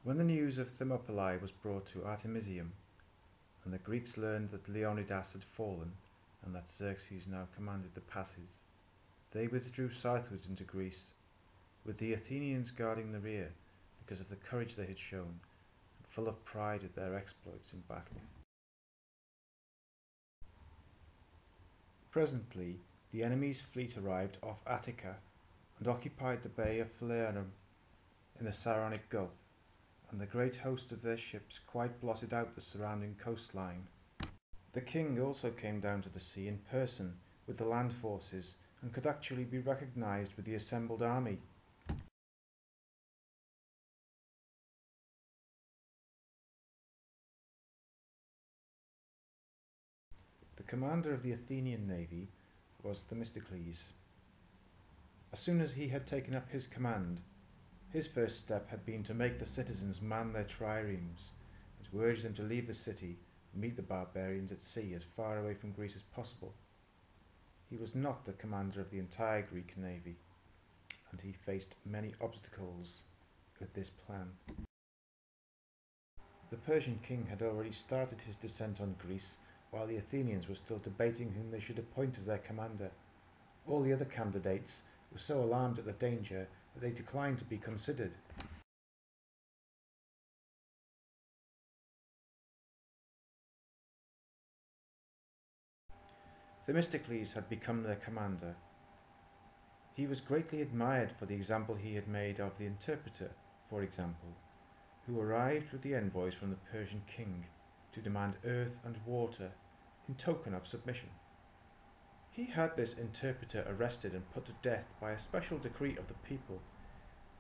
When the news of Thermopylae was brought to Artemisium, and the Greeks learned that Leonidas had fallen, and that Xerxes now commanded the passes, they withdrew southwards into Greece, with the Athenians guarding the rear because of the courage they had shown, and full of pride at their exploits in battle. Presently the enemy's fleet arrived off Attica and occupied the bay of Falernum in the Saronic Gulf, and the great host of their ships quite blotted out the surrounding coastline. The king also came down to the sea in person with the land forces, and could actually be recognized with the assembled army. The commander of the Athenian navy was Themistocles. As soon as he had taken up his command, his first step had been to make the citizens man their triremes, and to urge them to leave the city and meet the barbarians at sea as far away from Greece as possible. He was not the commander of the entire Greek navy, and he faced many obstacles with this plan. The Persian king had already started his descent on Greece, while the Athenians were still debating whom they should appoint as their commander. All the other candidates were so alarmed at the danger that they declined to be considered. Themistocles had become their commander. He was greatly admired for the example he had made of the interpreter, for example, who arrived with the envoys from the Persian king to demand earth and water in token of submission. He had this interpreter arrested and put to death by a special decree of the people,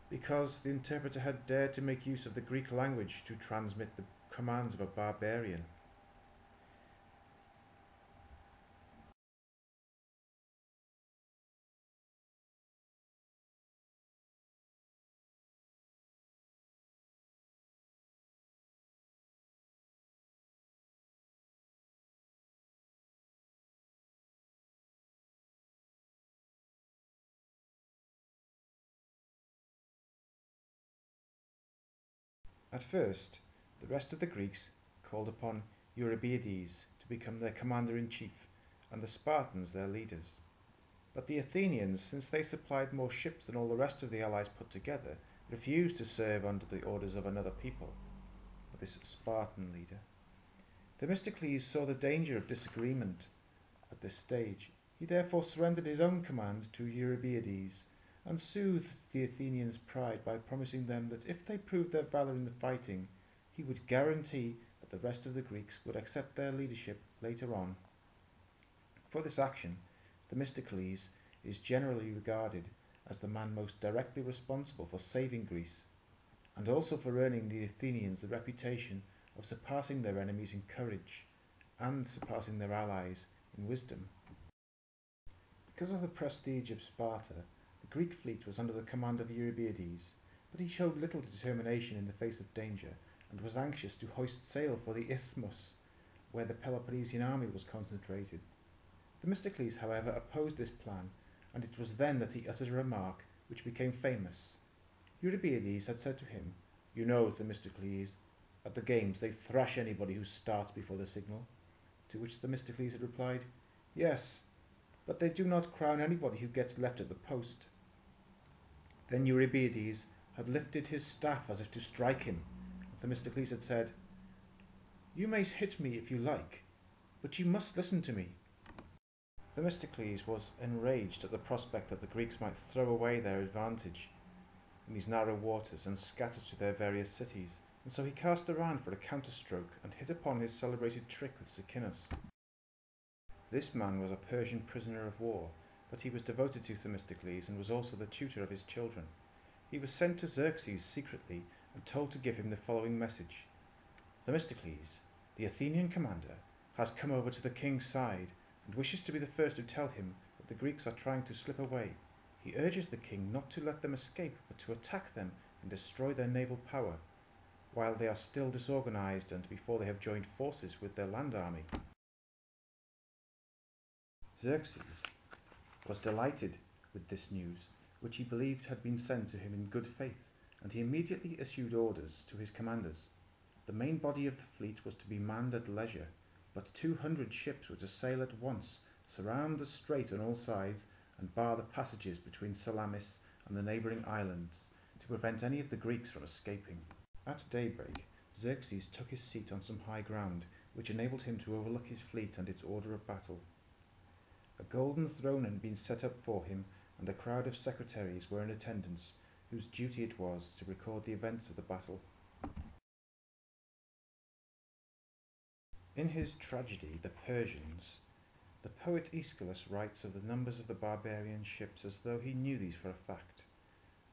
because the interpreter had dared to make use of the Greek language to transmit the commands of a barbarian. At first, the rest of the Greeks called upon Eurybiades to become their commander-in-chief, and the Spartans their leaders. But the Athenians, since they supplied more ships than all the rest of the allies put together, refused to serve under the orders of another people, this Spartan leader. Themistocles saw the danger of disagreement at this stage. He therefore surrendered his own command to Eurybiades, and soothed the Athenians' pride by promising them that if they proved their valour in the fighting, he would guarantee that the rest of the Greeks would accept their leadership later on. For this action, Themistocles is generally regarded as the man most directly responsible for saving Greece, and also for earning the Athenians the reputation of surpassing their enemies in courage, and surpassing their allies in wisdom. Because of the prestige of Sparta, the Greek fleet was under the command of Eurybiades, but he showed little determination in the face of danger, and was anxious to hoist sail for the Isthmus, where the Peloponnesian army was concentrated. Themistocles, however, opposed this plan, and it was then that he uttered a remark which became famous. Eurybiades had said to him, "You know, Themistocles, at the games they thrash anybody who starts before the signal." To which Themistocles had replied, "Yes, but they do not crown anybody who gets left at the post." Then Eurybiades had lifted his staff as if to strike him, and Themistocles had said, "You may hit me if you like, but you must listen to me." Themistocles was enraged at the prospect that the Greeks might throw away their advantage in these narrow waters and scatter to their various cities, and so he cast around for a counterstroke and hit upon his celebrated trick with Sicinnus. This man was a Persian prisoner of war, but he was devoted to Themistocles and was also the tutor of his children. He was sent to Xerxes secretly and told to give him the following message: "Themistocles, the Athenian commander, has come over to the king's side and wishes to be the first to tell him that the Greeks are trying to slip away. He urges the king not to let them escape, but to attack them and destroy their naval power, while they are still disorganized and before they have joined forces with their land army." Xerxes was delighted with this news, which he believed had been sent to him in good faith, and he immediately issued orders to his commanders. The main body of the fleet was to be manned at leisure, but 200 ships were to sail at once, surround the strait on all sides, and bar the passages between Salamis and the neighbouring islands, to prevent any of the Greeks from escaping. At daybreak, Xerxes took his seat on some high ground, which enabled him to overlook his fleet and its order of battle. A golden throne had been set up for him, and a crowd of secretaries were in attendance, whose duty it was to record the events of the battle. In his tragedy, The Persians, the poet Aeschylus writes of the numbers of the barbarian ships as though he knew these for a fact.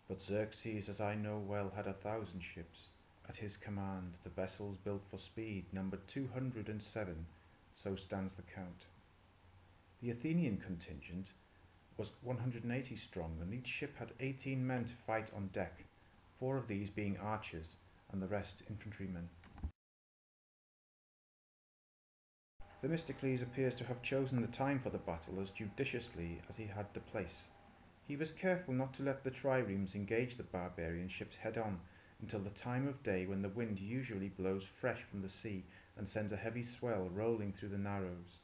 But Xerxes, as I know well, had 1,000 ships. At his command, the vessels built for speed numbered 207, so stands the count. The Athenian contingent was 180 strong, and each ship had 18 men to fight on deck, 4 of these being archers, and the rest infantrymen. Themistocles appears to have chosen the time for the battle as judiciously as he had the place. He was careful not to let the triremes engage the barbarian ships head-on until the time of day, when the wind usually blows fresh from the sea and sends a heavy swell rolling through the narrows.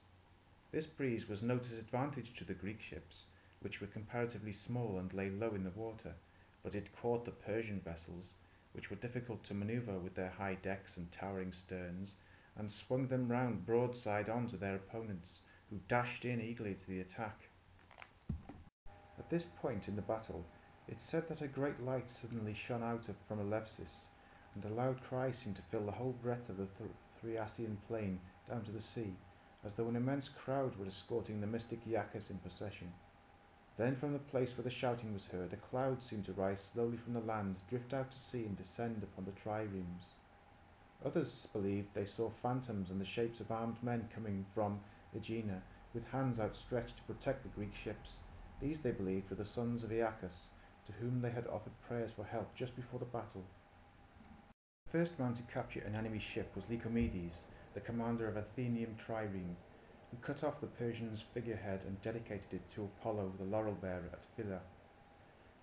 This breeze was no disadvantage to the Greek ships, which were comparatively small and lay low in the water, but it caught the Persian vessels, which were difficult to manoeuvre with their high decks and towering sterns, and swung them round broadside on to their opponents, who dashed in eagerly to the attack. At this point in the battle, it is said that a great light suddenly shone out from Alephsis, and a loud cry seemed to fill the whole breadth of the Thriasian plain down to the sea, as though an immense crowd were escorting the mystic Jaxon in procession. Then from the place where the shouting was heard, a cloud seemed to rise slowly from the land, drift out to sea, and descend upon the triremes. Others believed they saw phantoms in the shapes of armed men coming from Aegina, with hands outstretched to protect the Greek ships. These, they believed, were the sons of Aeacus, to whom they had offered prayers for help just before the battle. The first man to capture an enemy ship was Lycomedes, the commander of Athenian trireme, who cut off the Persian's figurehead and dedicated it to Apollo, the laurel-bearer, at Phila.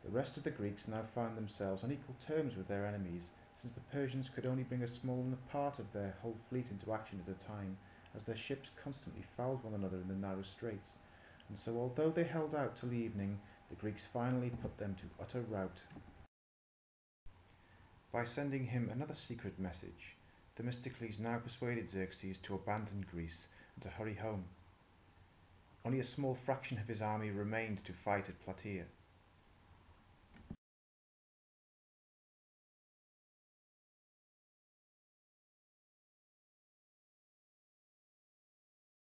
The rest of the Greeks now found themselves on equal terms with their enemies, since the Persians could only bring a small part of their whole fleet into action at a time, as their ships constantly fouled one another in the narrow straits, and so although they held out till evening, the Greeks finally put them to utter rout. By sending him another secret message, Themistocles now persuaded Xerxes to abandon Greece and to hurry home. Only a small fraction of his army remained to fight at Plataea.